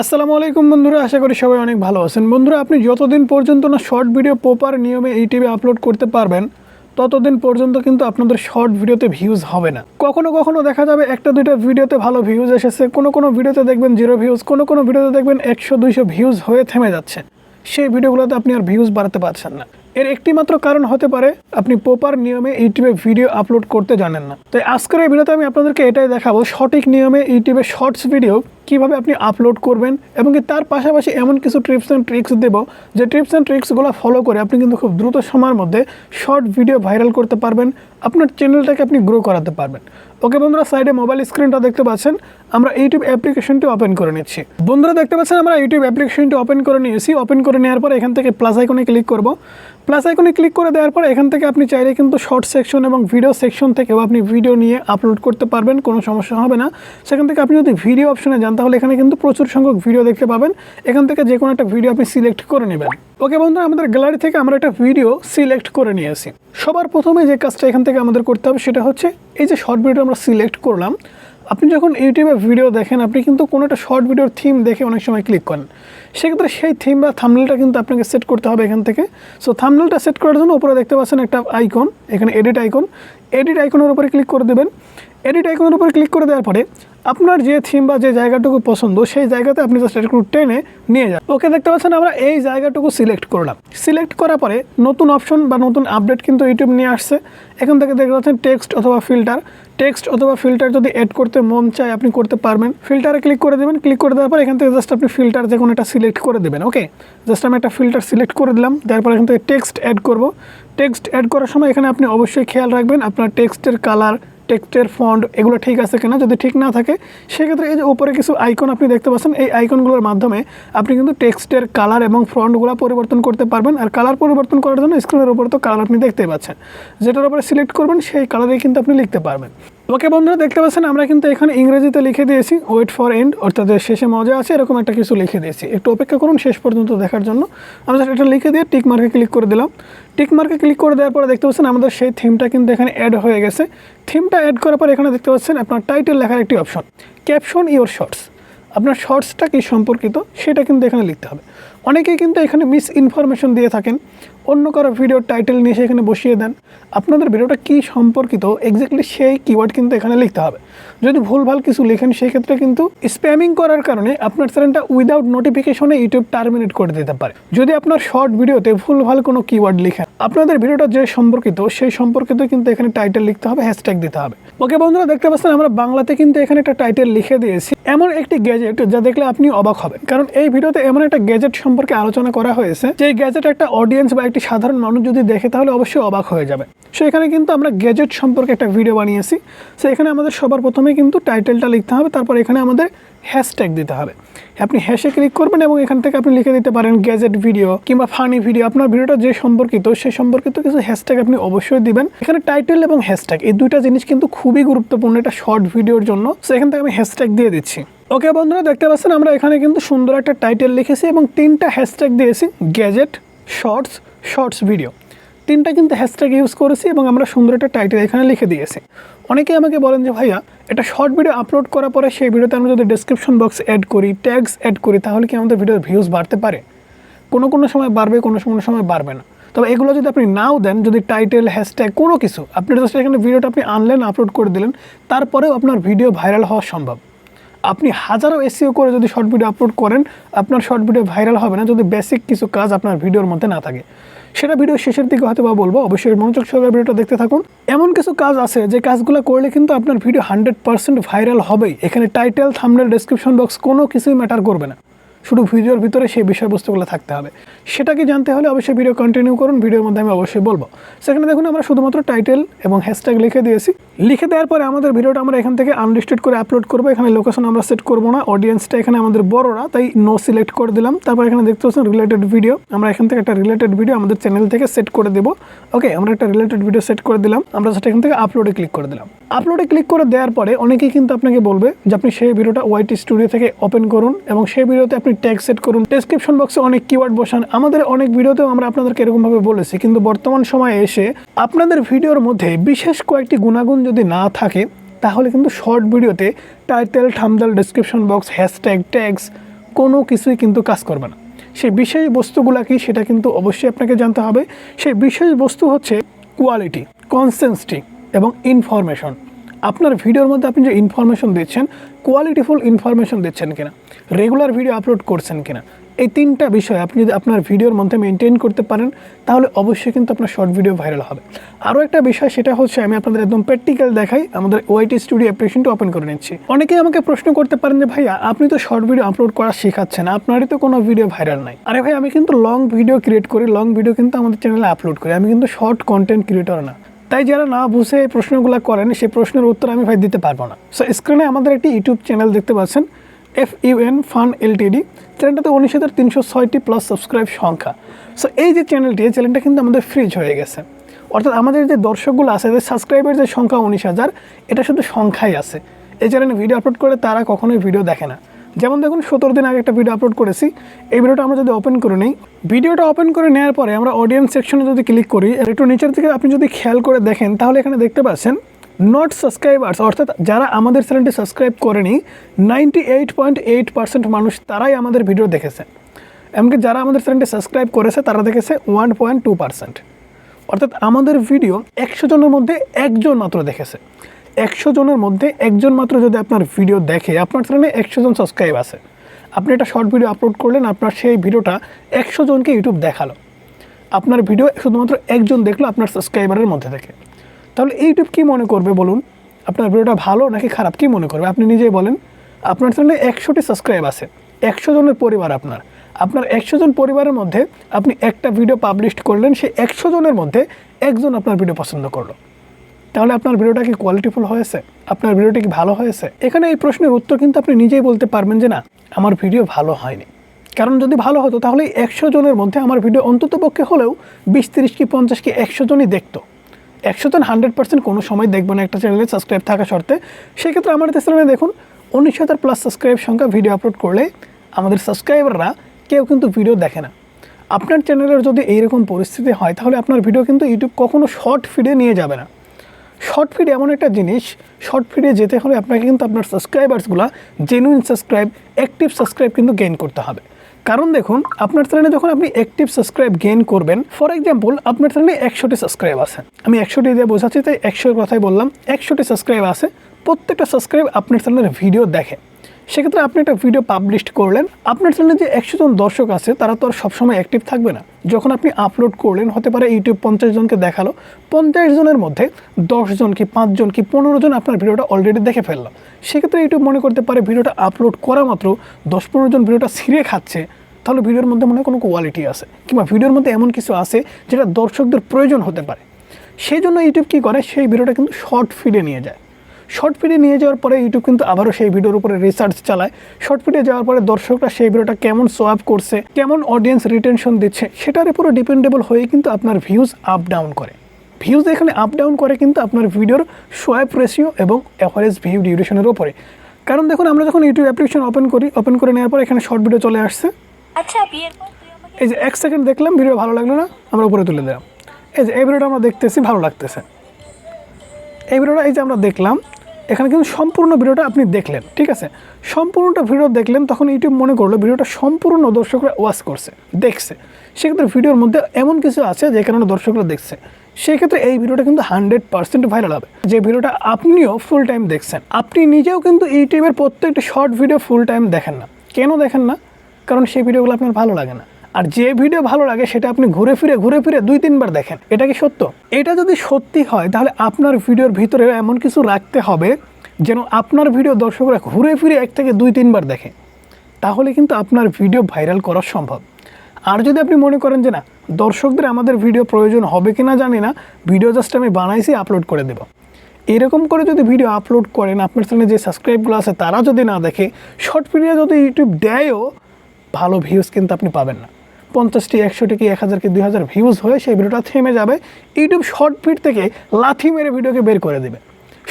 আসসালামু আলাইকুম বন্ধুরা, আশা করি সবাই অনেক ভালো আছেন। বন্ধুরা, আপনি যতদিন পর্যন্ত না শর্ট ভিডিও প্রপার নিয়মে ইউটিউবে আপলোড করতে পারবেন ততদিন পর্যন্ত কিন্তু আপনাদের শর্ট ভিডিওতে ভিউজ হবে না। কখনো কখনো দেখা যাবে একটা দুইটা ভিডিওতে ভালো ভিউজ এসেছে, কোনো ভিডিওতে দেখবেন 0 ভিউজ, কোনো ভিডিওতে দেখবেন 100-200 ভিউজ হয়ে থেমে যাচ্ছে। সেই ভিডিওগুলোতে আপনি আর ভিউজ বাড়াতে পারছেন না। এর একটি মাত্র কারণ হতে পারে আপনি প্রপার নিয়মে ইউটিউবে ভিডিও আপলোড করতে জানেন না। তাই আজকের এই ভিডিওতে আমি আপনাদেরকে এটাই দেখাবো, সঠিক নিয়মে ইউটিউবে শর্টস ভিডিও কিভাবে আপনি আপলোড করবেন এবং কি তার পাশাপাশি এমন কিছু টিপস অ্যান্ড ট্রিক্স দেব যে টিপস অ্যান্ড ট্রিক্সগুলো ফলো করে আপনি কিন্তু খুব দ্রুত সময়ের মধ্যে শর্ট ভিডিও ভাইরাল করতে পারবেন, আপনার চ্যানেলটাকে আপনি গ্রো করাতে পারবেন। ওকে বন্ধুরা, সাইডে মোবাইল স্ক্রিনটা দেখতে পাচ্ছেন, আমরা ইউটিউব অ্যাপ্লিকেশনটি ওপেন করে নিচ্ছি। বন্ধুরা দেখতে পাচ্ছেন আমরা ইউটিউব অ্যাপ্লিকেশনটি ওপেন করে নিয়েছি। ওপেন করে নেওয়ার পর এখান থেকে প্লাস আইকনে ক্লিক করব। প্লাস আইকনে ক্লিক করে দেওয়ার পর এখান থেকে আপনি চাইলে কিন্তু শর্ট সেকশন এবং ভিডিও সেকশন থেকেও আপনি ভিডিও নিয়ে আপলোড করতে পারবেন, কোনো সমস্যা হবে না। সেখান থেকে আপনি যদি ভিডিও অপশনে যান তাহলে এখানে কিন্তু প্রচুর সংখ্যক ভিডিও দেখতে পাবেন। এখান থেকে যে কোনো একটা ভিডিও আপনি সিলেক্ট করে নেবেন। ওকে বন্ধুরা, আমাদের গ্যালারি থেকে আমরা একটা ভিডিও সিলেক্ট করে নিয়েছি। সবার প্রথমে যে কাজটা এখান থেকে আমাদের করতে হবে সেটা হচ্ছে এই যে শর্ট ভিডিও আমরা সিলেক্ট করলাম। আপনি যখন ইউটিউবে ভিডিও দেখেন আপনি কিন্তু কোনো একটা শর্ট ভিডিওর থিম দেখে অনেক সময় ক্লিক করেন। সেক্ষেত্রে সেই থিম বা থাম্বনেলটা কিন্তু আপনাকে সেট করতে হবে এখান থেকে। সো থাম্বনেলটা সেট করার জন্য উপরে দেখতে পাচ্ছেন একটা আইকন, এখানে এডিট আইকনের উপরে ক্লিক করে দেবেন। এডিট আইকনের উপরে ক্লিক করে দেওয়ার পরে আপনার যে থিম বা যে জায়গাটুকু পছন্দ সেই জায়গাতে আপনি জাস্ট একটু টেনে নিয়ে যান। ওকে দেখতে পাচ্ছেন আমরা এই জায়গাটুকু সিলেক্ট করলাম। সিলেক্ট করার পরে নতুন অপশন বা নতুন আপডেট কিন্তু ইউটিউব নিয়ে আসছে। এখান থেকে দেখতে পাচ্ছেন টেক্সট অথবা ফিল্টার যদি অ্যাড করতে মন চায় আপনি করতে পারবেন। ফিল্টারে ক্লিক করে দেবেন। ক্লিক করে দেওয়ার পর এখান থেকে জাস্ট আপনি ফিল্টার যে কোনো একটা সিলেক্ট করে দেবেন। ওকে, জাস্ট আমি একটা ফিল্টার সিলেক্ট করে দিলাম। তারপর এখান থেকে টেক্সট অ্যাড করব। টেক্সট অ্যাড করার সময় এখানে আপনি অবশ্যই খেয়াল রাখবেন আপনার টেক্সটের কালার, টেক্সটের ফন্ট এগুলো ঠিক আছে কিনা। যদি ঠিক না থাকে সেক্ষেত্রে এই যে উপরে কিছু আইকন আপনি দেখতে পাচ্ছেন, এই আইকনগুলোর মাধ্যমে আপনি কিন্তু টেক্সটের কালার এবং ফন্টগুলো পরিবর্তন করতে পারবেন। আর কালার পরিবর্তন করার জন্য স্ক্রিনের উপরে তো কালার আপনি দেখতেই পাচ্ছেন, যেটার উপরে সিলেক্ট করবেন সেই কালারে কিন্তু আপনি লিখতে পারবেন। ওকে বন্ধুরা, দেখতে পাচ্ছেন আমরা কিন্তু এখানে ইংরেজিতে লিখে দিয়েছি ওয়েট ফর এন্ড, অর্থাৎ শেষে মজা আছে, এরকম একটা কিছু লিখে দিয়েছি। একটু অপেক্ষা করুন শেষ পর্যন্ত দেখার জন্য। আমরা এটা লিখে দিয়ে টিক মার্কে ক্লিক করে দিলাম। টিক মার্কে ক্লিক করে দেওয়ার পরে দেখতে পাচ্ছেন আমাদের সেই থিমটা কিন্তু এখানে অ্যাড হয়ে গেছে। থিমটা অ্যাড করার পর এখানে দেখতে পাচ্ছেন আপনার টাইটেল লেখার একটি অপশন, ক্যাপশন ইওর শর্টস। আপনার শর্টসটা কি সম্পর্কিত সেটা কিন্তু এখানে লিখতে হবে। অনেকেই কিন্তু এখানে মিস ইনফরমেশন দিয়ে থাকেন, অন্য কারো ভিডিওর টাইটেল নিয়ে সেখানে বসিয়ে দেন। আপনাদের ভিডিওটা কী সম্পর্কিত এক্স্যাক্টলি সেই কিওয়ার্ড কিন্তু এখানে লিখতে হবে। যদি ভুলভাল কিছু লেখেন সেক্ষেত্রে কিন্তু স্প্যামিং করার কারণে আপনার চ্যানেলটা উইদাউট নোটিফিকেশনে ইউটিউব টার্মিনেট করে দিতে পারে। যদি আপনার শর্ট ভিডিওতে ভুলভাল কোনো কিওয়ার্ড লিখেন, আপনাদের ভিডিওটা যে সম্পর্কিত সেই সম্পর্কিত কিন্তু এখানে টাইটেল লিখতে হবে, হ্যাশট্যাগ দিতে হবে। ওকে বন্ধুরা, দেখতে পাচ্ছেন আমরা বাংলাতে কিন্তু এখানে একটা টাইটেল লিখে দিয়েছি, এমন একটি গ্যাজেট যা দেখলে আপনি অবাক হবেন। কারণ এই ভিডিওতে এমন একটা গ্যাজেট সম্পর্কে আলোচনা করা হয়েছে যে গ্যাজেট একটা অডিয়েন্স বা একটি সাধারণ মানুষ যদি দেখে তাহলে অবশ্যই অবাক হয়ে যাবে। সো এখানে কিন্তু আমরা গ্যাজেট সম্পর্কে একটা ভিডিও বানিয়েছি। সো এখানে আমাদের সবার প্রথমে কিন্তু টাইটেলটা লিখতে হবে, তারপর এখানে আমাদের হ্যাশট্যাগ দিতে হবে। আপনি হ্যাশে ক্লিক করবেন এবং এখান থেকে আপনি লিখে দিতে পারেন গ্যাজেট ভিডিও কিংবা ফানি ভিডিও। আপনার ভিডিওটা যে সম্পর্কিত সেই সম্পর্কিত কিছু হ্যাশট্যাগ আপনি অবশ্যই দিবেন। এখানে টাইটেল এবং হ্যাশট্যাগ এই দুইটা জিনিস কিন্তু খুবই গুরুত্বপূর্ণ একটা শর্ট ভিডিওর জন্য। সো এখান থেকে আমি হ্যাশট্যাগ দিয়ে দিচ্ছি। ওকে বন্ধুরা, দেখতে পাচ্ছেন আমরা এখানে কিন্তু সুন্দর একটা টাইটেল লিখেছি এবং 3টা হ্যাশট্যাগ দিয়েছি, গ্যাজেট, শর্টস ভিডিও। 3টা কিন্তু হ্যাশট্যাগ ইউজ করেছি এবং আমরা সুন্দর একটা টাইটেল এখানে লিখে দিয়েছি। অনেকেই আমাকে বলেন যে ভাইয়া এটা শর্ট ভিডিও আপলোড করার পরে সেই ভিডিওতে আমরা যদি ডেসক্রিপশন বক্স অ্যাড করি, ট্যাগস অ্যাড করি, তাহলে কি আমাদের ভিডিওর ভিউজ বাড়তে পারে? কোনো সময় বাড়বে, কোনো সময় বাড়বে না। তবে এগুলো যদি আপনি নাও দেন, যদি টাইটেল, হ্যাশট্যাগ কোনো কিছু আপনি জাস্ট এখানে ভিডিওটা আপনি আনলেন, আপলোড করে দিলেন, তারপরেও আপনার ভিডিও ভাইরাল হওয়া সম্ভব। আপনি হাজারো এসইও করে যদি শর্ট ভিডিও আপলোড করেন, আপনার শর্ট ভিডিও ভাইরাল হবে না যদি বেসিক কিছু কাজ আপনার ভিডিওর মধ্যে না থাকে। সেটা ভিডিও শেষের দিকে হয়তো বা বলবো, অবশ্যই মনোযোগ সহকারে ভিডিওটা দেখতে থাকুন। এমন কিছু কাজ আছে যে কাজগুলো করলে কিন্তু আপনার ভিডিও 100% ভাইরাল হবেই। এখানে টাইটেল, থাম্বনেল, ডেসক্রিপশন বক্স কোনো কিছুই ম্যাটার করবে না, শুধু ভিডিওর ভিতরে সেই বিষয়বস্তুগুলো থাকতে হবে। সেটাকে জানতে হলে অবশ্যই ভিডিও কন্টিনিউ করুন, ভিডিওর মধ্যে আমি অবশ্যই বলবো। সেখানে দেখুন আমরা শুধুমাত্র টাইটেল এবং হ্যাশট্যাগ লিখে দিয়েছি। লিখে দেওয়ার পরে আমাদের ভিডিওটা আমরা এখান থেকে আনলিস্টেড করে আপলোড করবো। এখানে লোকেশন আমরা সেট করবো না, অডিয়েন্সটা এখানে আমাদের বড়রা, তাই নো সিলেক্ট করে দিলাম। তারপর এখানে দেখতে পাচ্ছেন রিলেটেড ভিডিও, আমরা এখান থেকে একটা রিলেটেড ভিডিও আমাদের চ্যানেল থেকে সেট করে দেবো। ওকে, আমরা একটা রিলেটেড ভিডিও সেট করে দিলাম। আমরা সেটা এখান থেকে আপলোডে ক্লিক করে দিলাম। আপলোডে ক্লিক করে দেওয়ার পরে অনেকেই কিন্তু আপনাকে বলবে যে আপনি সেই ভিডিওটা ওয়াইটি স্টুডিও থেকে ওপেন করুন এবং সেই ভিডিওতে আপনি ট্যাগ সেট করুন, ডেসক্রিপশন বক্সে অনেক কিওয়ার্ড বসান। আমাদের অনেক ভিডিওতেও আমরা আপনাদেরকে এরকমভাবে বলেছি, কিন্তু বর্তমান সময়ে এসে আপনাদের ভিডিওর মধ্যে বিশেষ কয়েকটি গুণাগুণ যদি না থাকে তাহলে কিন্তু শর্ট ভিডিওতে title, thumbnail, description box, hashtag, tags কোনো কিছুই কিন্তু কাজ করবে না। সেই বিশেষ বস্তুগুলা কি সেটা কিন্তু অবশ্যই আপনাকে জানতে হবে। সেই বিশেষ বস্তু হচ্ছে কোয়ালিটি, কনসিস্টেন্সি এবং ইনফরমেশন। আপনার ভিডিওর মধ্যে আপনি যে ইনফরমেশন দিচ্ছেন, কোয়ালিটিফুল ইনফরমেশন দিচ্ছেন কিনা, রেগুলার ভিডিও আপলোড করছেন কিনা, এই তিনটা বিষয় আপনি যদি আপনার ভিডিওর মধ্যে মেনটেন করতে পারেন তাহলে অবশ্যই কিন্তু আপনার শর্ট ভিডিও ভাইরাল হবে। আরও একটা বিষয় সেটা হচ্ছে, আমি আপনাদের একদম প্র্যাকটিক্যাল দেখাই। আমাদের ওয়াইটি স্টুডিও অ্যাপ্লিকেশনটা ওপেন করে নিচ্ছি। অনেকেই আমাকে প্রশ্ন করতে পারেন যে ভাইয়া আপনি তো শর্ট ভিডিও আপলোড করা শেখাচ্ছেন, আপনারই তো কোনো ভিডিও ভাইরাল নাই। আরে ভাই, আমি কিন্তু লং ভিডিও ক্রিয়েট করি, লং ভিডিও কিন্তু আমাদের চ্যানেলে আপলোড করি, আমি কিন্তু শর্ট কন্টেন্ট ক্রিয়েটর না। তাই যারা না বুঝে এই প্রশ্নগুলো করেন সেই প্রশ্নের উত্তর আমি ভাই দিতে পারবো না। সো স্ক্রিনে আমাদের একটি ইউটিউব চ্যানেল দেখতে পাচ্ছেন, FUN ফান LTD। চ্যানেলটাতে 19,306টি প্লাস সাবস্ক্রাইব সংখ্যা। সো এই যে চ্যানেলটা কিন্তু আমাদের ফ্রিজ হয়ে গেছে। অর্থাৎ আমাদের যে দর্শকগুলো আছে, যে সাবস্ক্রাইবের যে সংখ্যা 19,000, এটা শুধু সংখ্যাই আছে। এই চ্যানেলে ভিডিও আপলোড করে তারা কখনোই ভিডিও দেখে না। যেমন দেখুন 17 দিন আগে একটা ভিডিও আপলোড করেছি। এই ভিডিওটা আমরা যদি ওপেন করে নিই, ভিডিওটা ওপেন করে নেওয়ার পরে আমরা অডিয়েন্স সেকশনে যদি ক্লিক করি, একটু নিচের দিকে আপনি যদি খেয়াল করে দেখেন তাহলে এখানে দেখতে পাচ্ছেন নট সাবস্ক্রাইবার্স, অর্থাৎ যারা আমাদের চ্যানেলটি সাবস্ক্রাইব করেনি 98.8% মানুষ তারাই আমাদের ভিডিও দেখেছে। এমনকি যারা আমাদের চ্যানেলটি সাবস্ক্রাইব করেছে তারা দেখেছে 1.2%। অর্থাৎ আমাদের ভিডিও 100 জনের মধ্যে একজন মাত্র দেখেছে। 100 জনের মধ্যে একজন মাত্র যদি আপনার ভিডিও দেখে, আপনার চ্যানেলে 100 জন সাবস্ক্রাইব আছে, আপনি একটা শর্ট ভিডিও আপলোড করলেন, আপনার সেই ভিডিওটা 100 জনকে ইউটিউব দেখালো, আপনার ভিডিও শুধুমাত্র একজন দেখলো আপনার সাবস্ক্রাইবারের মধ্যে থেকে, তাহলে ইউটিউব কী মনে করবে বলুন? আপনার ভিডিওটা ভালো নাকি খারাপ কী মনে করবে? আপনি নিজেই বলেন। আপনার চ্যানেলে 100টি সাবস্ক্রাইব আছে, 100 জনের পরিবার আপনার 100 জন পরিবারের মধ্যে আপনি একটা ভিডিও পাবলিশ করলেন, সেই 100 জনের মধ্যে একজন আপনার ভিডিও পছন্দ করলো, তাহলে আপনার ভিডিওটা কি কোয়ালিটিফুল হয়েছে? আপনার ভিডিওটা কি ভালো হয়েছে? এখানে এই প্রশ্নের উত্তর কিন্তু আপনি নিজেই বলতে পারবেন যে না, আমার ভিডিও ভালো হয়নি। কারণ যদি ভালো হতো তাহলে 100 জনের মধ্যে আমার ভিডিও অন্তত পক্ষে হলেও 20, 30 কি 50 কি 100 জনই দেখতো। 100 জন 100% কোনো সময় দেখবো না একটা চ্যানেলে সাবস্ক্রাইব থাকা শর্তে। সেক্ষেত্রে আমাদের চ্যানেলে দেখুন 19,000 প্লাস সাবস্ক্রাইব সংখ্যা, ভিডিও আপলোড করলে আমাদের সাবস্ক্রাইবাররা কেউ কিন্তু ভিডিও দেখে না। আপনার চ্যানেলের যদি এইরকম পরিস্থিতি হয় তাহলে আপনার ভিডিও কিন্তু ইউটিউব কখনো শর্ট ফিডে নিয়ে যাবে না। শর্ট ফিড এমন একটা জিনিস, শর্ট ফিডে যেতে হলে আপনাকে কিন্তু আপনার সাবস্ক্রাইবার্সগুলো জেনুইন সাবস্ক্রাইব, অ্যাক্টিভ সাবস্ক্রাইব কিন্তু গেইন করতে হবে। কারণ দেখুন, আপনার চ্যানেলে যখন আপনি অ্যাক্টিভ সাবস্ক্রাইব গেইন করবেন, ফর এক্সাম্পল আপনার চ্যানেলে 100টি সাবস্ক্রাইব আছে, আমি 100টি দিয়ে বোঝাচ্ছি তাই 100-এর কথাই বললাম, 100টি সাবস্ক্রাইব আছে, প্রত্যেকটা সাবস্ক্রাইব আপনার চ্যানেলের ভিডিও দেখে। সেক্ষেত্রে আপনি একটা ভিডিও পাবলিশ করলেন, আপনার চ্যানেলে যে 100 জন দর্শক আছে তারা তো আর সবসময় অ্যাক্টিভ থাকবে না। যখন আপনি আপলোড করলেন, হতে পারে ইউটিউব 50 জনকে দেখালো, 50 জনের মধ্যে 10 জন কি 5 জন কি 15 জন আপনার ভিডিওটা অলরেডি দেখে ফেললো। সেক্ষেত্রে ইউটিউব মনে করতে পারে ভিডিওটা আপলোড করা মাত্র 10-15 জন ভিডিওটা ছিঁড়ে খাচ্ছে, তাহলে ভিডিওর মধ্যে মনে হয় কোনো কোয়ালিটি আছে, কিংবা ভিডিওর মধ্যে এমন কিছু আছে যেটা দর্শকদের প্রয়োজন হতে পারে। সেই জন্য ইউটিউব কী করে, সেই ভিডিওটা কিন্তু শর্ট ফিডে নিয়ে যায়। শর্ট ফিডে নিয়ে যাওয়ার পরে ইউটিউব কিন্তু আবারও সেই ভিডিওর উপরে রিসার্চ চালায়। শর্ট ফিডে যাওয়ার পরে দর্শকরা সেই ভিডিওটা কেমন সোয়াপ করছে, কেমন অডিয়েন্স রিটেনশন দিচ্ছে, সেটার উপরে ডিপেন্ডেবল হয়ে কিন্তু আপনার ভিউজ আপ ডাউন করে। ভিউজ এখানে আপ ডাউন করে কিন্তু আপনার ভিডিওর সোয়াপ রেশিও এবং অ্যাভারেজ ভিউ ডিউরেশনের উপরে। কারণ দেখুন, আমরা যখন ইউটিউব অ্যাপ্লিকেশন ওপেন করে নেওয়ার পর এখানে শর্ট ভিডিও চলে আসছে। আচ্ছা, বিয়ের পর তুই আমাকে এই যে 1 সেকেন্ড দেখলাম, ভিডিও ভালো লাগলো না, আমরা উপরে তুলে দিলাম। এই যে এই ভিডিওটা আমরা দেখতেছি, ভালো লাগতেছে। এই ভিডিওটা এই যে আমরা দেখলাম, এখানে কিন্তু সম্পূর্ণ ভিডিওটা আপনি দেখলেন, ঠিক আছে? সম্পূর্ণটা ভিডিও দেখলেন, তখন ইউটিউব মনে করলো ভিডিওটা সম্পূর্ণ দর্শকরা ওয়াচ করছে, দেখছে। সেক্ষেত্রে ভিডিওর মধ্যে এমন কিছু আছে যে কারণে দর্শকরা দেখছে। সেই ক্ষেত্রে এই ভিডিওটা কিন্তু 100% ভাইরাল হবে। যে ভিডিওটা আপনিও ফুল টাইম দেখছেন, আপনি নিজেও কিন্তু ইউটিউবের প্রত্যেকটা শর্ট ভিডিও ফুল টাইম দেখেন না। কেন দেখেন না? কারণ সেই ভিডিওগুলো আপনার ভালো লাগে না। আর যে ভিডিও ভালো লাগে সেটা আপনি ঘুরে ফিরে 2-3 বার দেখেন। এটা কি সত্য? এটা যদি সত্যি হয় তাহলে আপনার ভিডিওর ভিতরে এমন কিছু রাখতে হবে যেন আপনার ভিডিও দর্শকরা ঘুরে ফিরে 1 থেকে 2-3 বার দেখে, তাহলে কিন্তু আপনার ভিডিও ভাইরাল করা সম্ভব। আর যদি আপনি মনে করেন যে না, দর্শকদের আমাদের ভিডিও প্রয়োজন হবে কিনা জানি না, ভিডিও জাস্ট আমি বানাইছি আপলোড করে দেব, এরকম করে যদি ভিডিও আপলোড করেন, আপনার চ্যানেলে যে সাবস্ক্রাইবগুলো আছে তারা যদি না দেখে, শর্ট ভিডিও যদি ইউটিউব দেয়ও, ভালো ভিউজ কিন্তু আপনি পাবেন না। 50টি, 100টি কি 1000 কি 2000 ভিউজ হয়ে সেই ভিডিওটা থেমে যাবে। ইউটিউব শর্ট ফিড থেকে লাথি মেরে ভিডিওকে বের করে দেবে।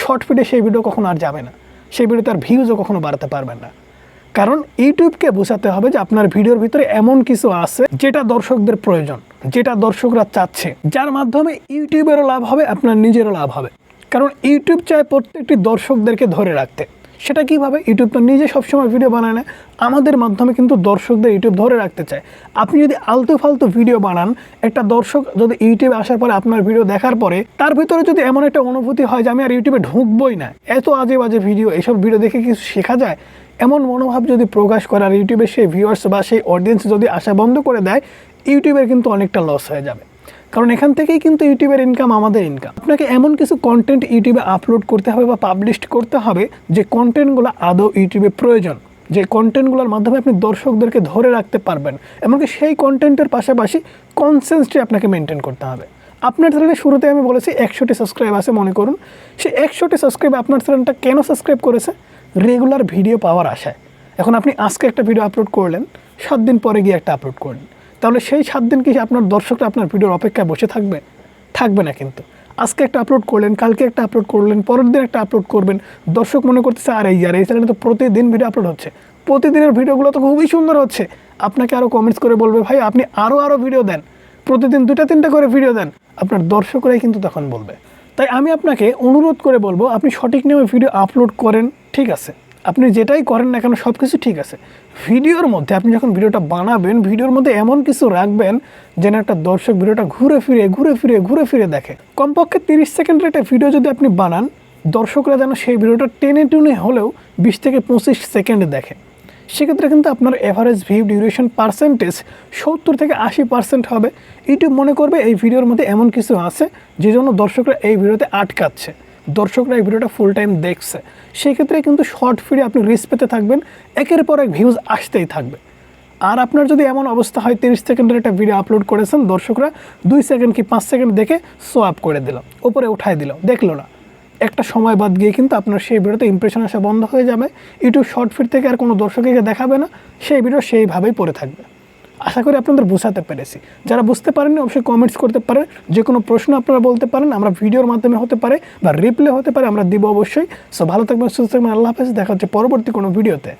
শর্ট ফিডে সেই ভিডিও কখনো আর যাবে না, সেই ভিডিওতে আর ভিউজও কখনো বাড়াতে পারবেন না। কারণ ইউটিউবকে বোঝাতে হবে যে আপনার ভিডিওর ভিতরে এমন কিছু আছে যেটা দর্শকদের প্রয়োজন, যেটা দর্শকরা চাচ্ছে, যার মাধ্যমে ইউটিউবেরও লাভ হবে, আপনার নিজেরও লাভ হবে। কারণ ইউটিউব চায় প্রত্যেকটি দর্শকদেরকে ধরে রাখতে। সেটা কীভাবে? ইউটিউব তো নিজে সবসময় ভিডিও বানায় না, আমাদের মাধ্যমে কিন্তু দর্শকদের ইউটিউব ধরে রাখতে চায়। আপনি যদি আলতু ফালতু ভিডিও বানান, একটা দর্শক যদি ইউটিউবে আসার পরে আপনার ভিডিও দেখার পরে তার ভিতরে যদি এমন একটা অনুভূতি হয় যে আমি আর ইউটিউবে ঢুকবই না, এত আজে বাজে ভিডিও, এসব ভিডিও দেখে কিছু শেখা যায়, এমন মনোভাব যদি প্রকাশ করে আর ইউটিউবে সেই ভিউয়ার্স বা সেই অডিয়েন্স যদি আসা বন্ধ করে দেয়, ইউটিউবের কিন্তু অনেকটা লস হয়ে যাবে। কারণ এখান থেকেই কিন্তু ইউটিউবের ইনকাম আমাদের ইনকাম। আপনাকে এমন কিছু কন্টেন্ট ইউটিউবে আপলোড করতে হবে বা পাবলিশ করতে হবে যে কন্টেন্টগুলো আদৌ ইউটিউবে প্রয়োজন, যে কন্টেন্টগুলোর মাধ্যমে আপনি দর্শকদেরকে ধরে রাখতে পারবেন। এমনকি সেই কন্টেন্টের পাশাপাশি কনসেন্সটি আপনাকে মেনটেন করতে হবে। আপনার চ্যানেলে শুরুতে আমি বলেছি 100টি সাবস্ক্রাইব আছে মনে করুন, সেই 100টি সাবস্ক্রাইব আপনার চ্যানেলটা কেন সাবস্ক্রাইব করেছে? রেগুলার ভিডিও পাওয়ার আশায়। এখন আপনি আজকে একটা ভিডিও আপলোড করলেন, 7 দিন পরে গিয়ে একটা আপলোড করলেন, তাহলে সেই 7 দিন কি আপনার দর্শকরা আপনার ভিডিওর অপেক্ষায় বসে থাকবে? থাকবে না কিন্তু। আজকে একটা আপলোড করলেন, কালকে একটা আপলোড করলেন, পরের দিন একটা আপলোড করবেন, দর্শক মনে করতেছে আর এই চ্যানেলে তো প্রতিদিন ভিডিও আপলোড হচ্ছে, প্রতিদিনের ভিডিওগুলো তো খুবই সুন্দর হচ্ছে, আপনাকে আরও কমেন্টস করে বলবে ভাই আপনি আরও ভিডিও দেন, প্রতিদিন 2-3টা করে ভিডিও দেন, আপনার দর্শকরাই কিন্তু তখন বলবে। তাই আমি আপনাকে অনুরোধ করে বলবো, আপনি সঠিক নিয়মে ভিডিও আপলোড করেন, ঠিক আছে, আপনি যেটাই করেন না কেন সব কিছু ঠিক আছে, ভিডিওর মধ্যে আপনি যখন ভিডিওটা বানাবেন, ভিডিওর মধ্যে এমন কিছু রাখবেন যেন একটা দর্শক ভিডিওটা ঘুরে ফিরে দেখে। কমপক্ষে 30 সেকেন্ডের একটা ভিডিও যদি আপনি বানান, দর্শকরা যেন সেই ভিডিওটা টেনে হলেও 20 থেকে 25 সেকেন্ডে দেখে। সেক্ষেত্রে কিন্তু আপনার এভারেজ ভিউ ডিউরেশন পার্সেন্টেজ 70 থেকে 80% হবে। ইউটিউব মনে করবে এই ভিডিওর মধ্যে এমন কিছু আছে যে জন্য দর্শকরা এই ভিডিওতে আটকাচ্ছে, দর্শকরা এই ভিডিওটা ফুল টাইম দেখছে। সেক্ষেত্রে কিন্তু শর্ট ভিডিও আপনি রিচ পেতে থাকবেন, একের পর এক ভিউজ আসতেই থাকবে। আর আপনার যদি এমন অবস্থা হয় 30 সেকেন্ডের একটা ভিডিও আপলোড করেছেন, দর্শকরা 2 সেকেন্ড কি 5 সেকেন্ড দেখে সোয়াপ করে দিল, ওপরে উঠাই দিল, দেখলো না, একটা সময় বাদ গিয়ে কিন্তু আপনার সেই ভিডিওতে ইমপ্রেশন আসা বন্ধ হয়ে যাবে। ইউটিউব শর্ট ফিড থেকে আর কোনো দর্শককে দেখাবে না, সেই ভিডিও সেইভাবেই পড়ে থাকবে। আশা করি আপনাদের বোঝাতে পেরেছি। যারা বুঝতে পারেননি অবশ্যই কমেন্টস করতে পারেন, যে কোনো প্রশ্ন আপনারা বলতে পারেন, আমরা ভিডিওর মাধ্যমে হতে পারে বা রিপ্লে হতে পারে, আমরা দিব অবশ্যই। সো ভালো থাকবেন, সুস্থ থাকবেন, আল্লাহ হাফেজ, দেখা হচ্ছে পরবর্তী কোনো ভিডিওতে।